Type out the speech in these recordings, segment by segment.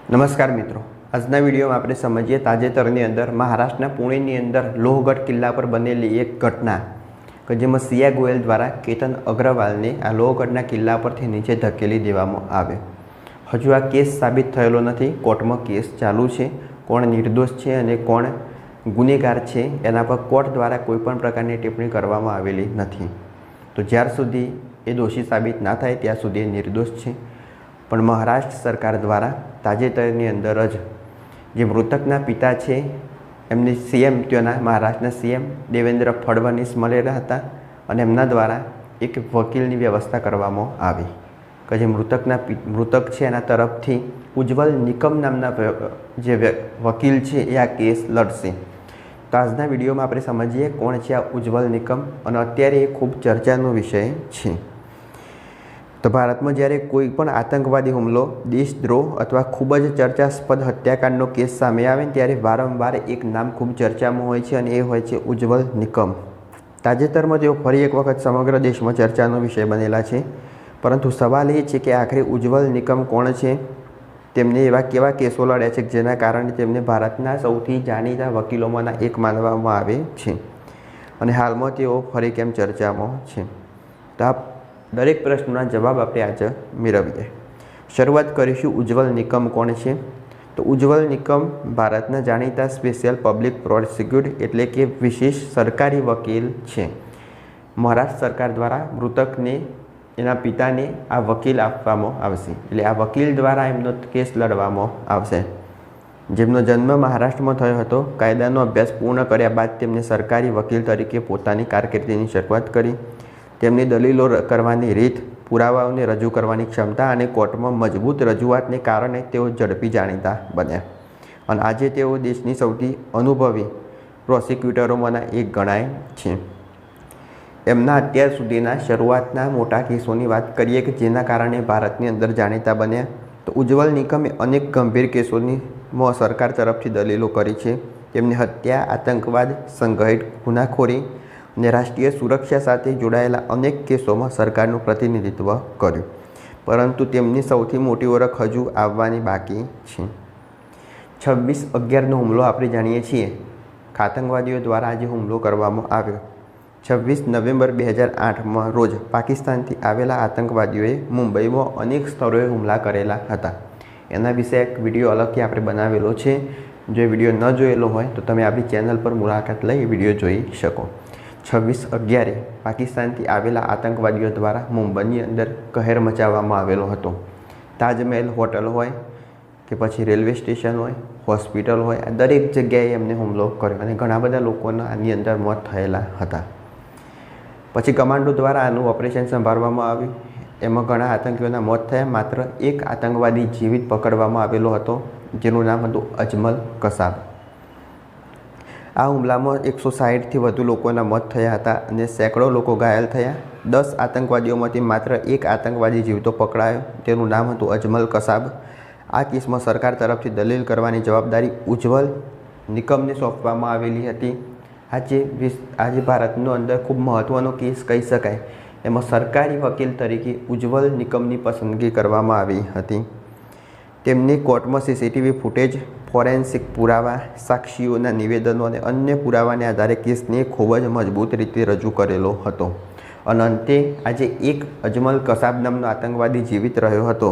નમસ્કાર મિત્રો, આજના વિડીયોમાં આપણે સમજીએ તાજેતરની અંદર મહારાષ્ટ્રના પુણેની અંદર લોહગઢ કિલ્લા પર બનેલી એક ઘટના કે જેમાં સિયા ગોયલ દ્વારા કેતન અગ્રવાલને આ લોહગઢના કિલ્લા પરથી નીચે ધકેલી દેવામાં આવ્યો. હજુ આ કેસ સાબિત થયેલો નથી. કોર્ટમાં કેસ ચાલુ છે. કોણ નિર્દોષ છે અને કોણ ગુનેગાર છે એના પર કોર્ટ દ્વારા કોઈપણ પ્રકારની ટિપ્પણી કરવામાં આવેલી નથી. તો જ્યાર સુધી એ દોષી સાબિત ના થાય ત્યાં સુધી એ નિર્દોષ છે. પણ મહારાષ્ટ્ર સરકાર દ્વારા તાજેતરની અંદર જ જે મૃતકના પિતા છે એમની સીએમ ત્યાંના મહારાષ્ટ્રના સીએમ દેવેન્દ્ર ફડણવીસ મળેલા હતા અને એમના દ્વારા એક વકીલની વ્યવસ્થા કરવામાં આવી કે જે મૃતક છે એના તરફથી ઉજ્જવલ નિકમ નામના જે વકીલ છે એ આ કેસ લડશે. તો આજના વિડીયોમાં આપણે સમજીએ કોણ છે આ ઉજ્જવલ નિકમ અને અત્યારે એ ખૂબ ચર્ચાનો વિષય છે. તો ભારતમાં જ્યારે કોઈ પણ આતંકવાદી હુમલો, દેશદ્રોહ અથવા ખૂબ જ ચર્ચાસ્પદ હત્યાકાંડનો કેસ સામે આવે ત્યારે વારંવાર એક નામ ખૂબ ચર્ચામાં હોય છે અને એ હોય છે ઉજ્જવલ નિકમ. તાજેતરમાં તેઓ ફરી એક વખત સમગ્ર દેશમાં ચર્ચાનો વિષય બનેલા છે. પરંતુ સવાલ એ છે કે આખરે ઉજ્જવલ નિકમ કોણ છે, તેમને એવા કેવા કેસો લડ્યા છે જેના કારણે તેમને ભારતના સૌથી જાણીતા વકીલોમાંના એક માનવામાં આવે છે અને હાલમાં તેઓ ફરી કેમ ચર્ચામાં છે. તો આ દરેક પ્રશ્નના જવાબ આપણે આજે મેળવીએ. શરૂઆત કરીશું ઉજ્જવલ નિકમ કોણ છે. તો ઉજ્જવલ નિકમ ભારતના જાણીતા સ્પેશિયલ પબ્લિક પ્રોસિક્યુટર એટલે કે વિશેષ સરકારી વકીલ છે. મહારાષ્ટ્ર સરકાર દ્વારા મૃતકને એના પિતાને આ વકીલ આપવામાં આવશે. એટલે આ વકીલ દ્વારા એમનો કેસ લડવામાં આવશે. જેમનો જન્મ મહારાષ્ટ્રમાં થયો હતો. કાયદાનો અભ્યાસ પૂર્ણ કર્યા બાદ તેમને સરકારી વકીલ તરીકે પોતાની કારકિર્દીની શરૂઆત કરી. તેમની દલીલો કરવાની રીત, પુરાવાઓને રજૂ કરવાની ક્ષમતા અને કોર્ટમાં મજબૂત રજૂઆતને કારણે તેઓ ઝડપી જાણીતા બન્યા અને આજે તેઓ દેશની સૌથી અનુભવી પ્રોસિક્યુટરોમાંના એક ગણાય છે. એમના અત્યાર સુધીના શરૂઆતના મોટા કેસોની વાત કરીએ કે જેના કારણે ભારતની અંદર જાણીતા બન્યા. તો ઉજ્જવલ નિકમે અનેક ગંભીર કેસોની સરકાર તરફથી દલીલો કરી છે. તેમને હત્યા, આતંકવાદ, સંગઠિત ગુનાખોરી અને રાષ્ટ્રીય સુરક્ષા સાથે જોડાયેલા અનેક કેસોમાં સરકારનું પ્રતિનિધિત્વ કર્યું. પરંતુ તેમની સૌથી મોટી ઓળખ હજુ આવવાની બાકી છે. 26/11નો હુમલો આપણે જાણીએ છીએ. આતંકવાદીઓ દ્વારા આજે હુમલો કરવામાં આવ્યો. 26 નવેમ્બર 2008માં રોજ પાકિસ્તાનથી આવેલા આતંકવાદીઓએ મુંબઈમાં અનેક સ્થળોએ હુમલા કરેલા હતા. એના વિશે એક વિડીયો અલગથી આપણે બનાવેલો છે. જો વિડીયો ન જોયેલો હોય તો તમે આપણી ચેનલ પર મુલાકાત લઈ વિડીયો જોઈ શકો. 26/11 પાકિસ્તાનથી આવેલા આતંકવાદીઓ દ્વારા મુંબઈની અંદર કહેર મચાવવામાં આવેલો હતો. તાજમહેલ હોટલ હોય કે પછી રેલવે સ્ટેશન હોય, હોસ્પિટલ હોય, આ દરેક જગ્યાએ એમને હુમલો કર્યો અને ઘણા બધા લોકોના આની અંદર મોત થયેલા હતા. પછી કમાન્ડો દ્વારા આનું ઓપરેશન સંભાળવામાં આવ્યું. એમાં ઘણા આતંકીઓના મોત થયા. માત્ર એક આતંકવાદી જીવિત પકડવામાં આવેલો હતો જેનું નામ હતું અજમલ કસાબ. આ હુમલામાં 160થી વધુ લોકોના મોત થયા હતા અને સેંકડો લોકો ઘાયલ થયા. 10 આતંકવાદીઓમાંથી માત્ર એક આતંકવાદી જીવતો પકડાયો, તેનું નામ હતું અજમલ કસાબ. આ કેસમાં સરકાર તરફથી દલીલ કરવાની જવાબદારી ઉજ્જવલ નિકમને સોંપવામાં આવેલી હતી. આજે ભારતનો અંદર ખૂબ મહત્ત્વનો કેસ કહી શકાય. એમાં સરકારી વકીલ તરીકે ઉજ્જવલ નિકમની પસંદગી કરવામાં આવી હતી. તેમને કોર્ટમાં સીસીટીવી ફૂટેજ, ફોરેન્સિક પુરાવા, સાક્ષીઓના નિવેદનો અને અન્ય પુરાવાને આધારે કેસને ખૂબ જ મજબૂત રીતે રજૂ કરેલો હતો. અને અંતે આજે એક અજમલ કસાબ નામનો આતંકવાદી જીવિત રહ્યો હતો.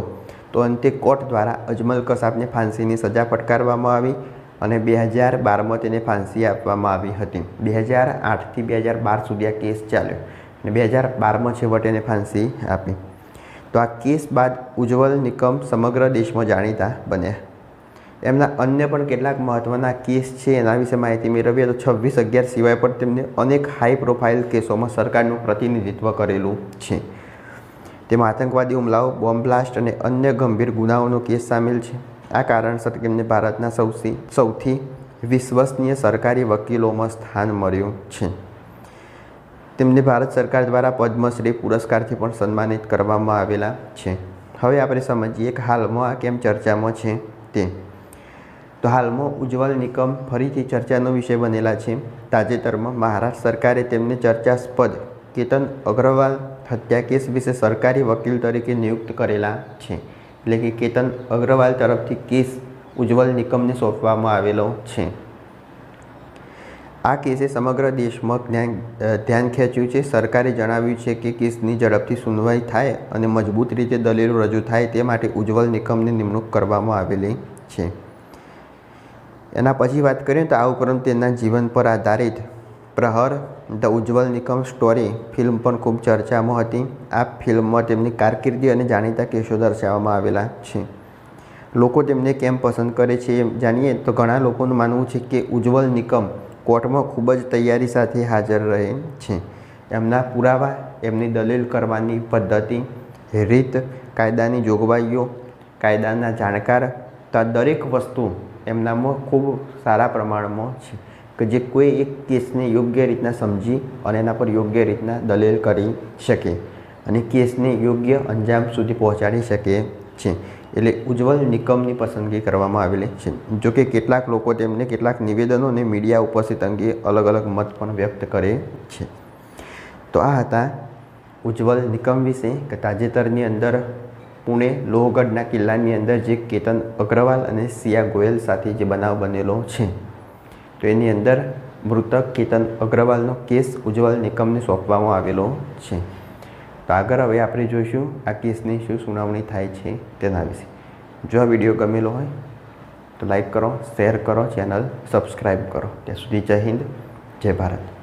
તો અંતે કોર્ટ દ્વારા અજમલ કસાબને ફાંસીની સજા ફટકારવામાં આવી અને 2012માં તેને ફાંસી આપવામાં આવી હતી. 2008થી 2012 સુધી આ કેસ ચાલ્યો અને 2012માં છેવટે એને ફાંસી આપી. તો આ કેસ બાદ ઉજ્જવલ નિકમ સમગ્ર દેશમાં જાણીતા બન્યા. એમના અન્ય પણ કેટલાક મહત્ત્વના કેસ છે એના વિશે માહિતી મેળવીએ તો 26/11 સિવાય પણ તેમને અનેક હાઈ પ્રોફાઇલ કેસોમાં સરકારનું પ્રતિનિધિત્વ કરેલું છે. તેમાં આતંકવાદી હુમલાઓ, બોમ્બ બ્લાસ્ટ અને અન્ય ગંભીર ગુનાઓનો કેસ સામેલ છે. આ કારણસર તેમને ભારતના સૌથી વિશ્વસનીય સરકારી વકીલોમાં સ્થાન મળ્યું છે. તેમને ભારત સરકાર દ્વારા પદ્મશ્રી પુરસ્કારથી પણ સન્માનિત કરવામાં આવેલા છે. હવે આપણે સમજીએ કે હાલમાં આ કેમ ચર્ચામાં છે તે. તો હાલમાં ઉજ્જવલ નિકમ ફરીથી ચર્ચાનો વિષય બનેલા છે. તાજેતરમાં મહારાષ્ટ્ર સરકારે તેમને ચર્ચાસ્પદ કેતન અગ્રવાલ હત્યા કેસ વિશે સરકારી વકીલ તરીકે નિયુક્ત કરેલા છે. એટલે કે કેતન અગ્રવાલ તરફથી કેસ ઉજ્જવલ નિકમને સોંપવામાં આવેલો છે. આ કેસે સમગ્ર દેશમાં ધ્યાન ખેંચ્યું છે. સરકારે જણાવ્યું છે કે કેસની ઝડપથી સુનવાઈ થાય અને મજબૂત રીતે દલીલો રજૂ થાય તે માટે ઉજ્જવલ નિકમની નિમણૂક કરવામાં આવેલી છે. એના પછી વાત કરીએ તો આ ઉપરાંત તેના જીવન પર આધારિત Prahar the Ujjwal Nikam story film પણ ખૂબ ચર્ચામાં હતી. આ ફિલ્મમાં તેમની કારકિર્દી અને જાણીતા કેસો દર્શાવવામાં આવેલા છે. લોકો તેમને કેમ પસંદ કરે છે એમ જાણીએ તો ઘણા લોકોનું માનવું છે કે ઉજ્જવલ નિકમ કોર્ટમાં ખૂબ જ તૈયારી સાથે હાજર રહે છે. એમના પુરાવા, એમની દલીલ કરવાની પદ્ધતિ, રીત, કાયદાની જોગવાઈઓ, કાયદાના જાણકાર તો આ દરેક વસ્તુ એમનામાં ખૂબ સારા પ્રમાણમાં છે કે જે કોઈ એક કેસને યોગ્ય રીતના સમજી અને એના પર યોગ્ય રીતના દલીલ કરી શકે અને કેસને યોગ્ય અંજામ સુધી પહોંચાડી શકે છે. એટલે ઉજ્જવલ નિકમની પસંદગી કરવામાં આવેલી છે. જોકે કેટલાક લોકો તેમને કેટલાક નિવેદનો અને મીડિયા ઉપસ્થિત અંગે અલગ અલગ મત પણ વ્યક્ત કરે છે. તો આ હતા ઉજ્જવલ નિકમ વિશે કે તાજેતરની અંદર પુણે લોહગઢના કિલ્લાની અંદર જે કેતન અગ્રવાલ અને સિયા ગોયલ સાથે જે બનાવ બનેલો છે તો એની અંદર મૃતક કેતન અગ્રવાલનો કેસ ઉજ્જવલ નિકમને સોંપવામાં આવેલો છે. તો આગળ હવે આપણે જોઈશું આ કેસની શું સુનાવણી થાય છે તેના વિશે. જો આ વિડીયો ગમેલો હોય તો લાઈક કરો, શેર કરો, ચેનલ સબસ્ક્રાઈબ કરો. ત્યાં સુધી જય હિન્દ, જય ભારત.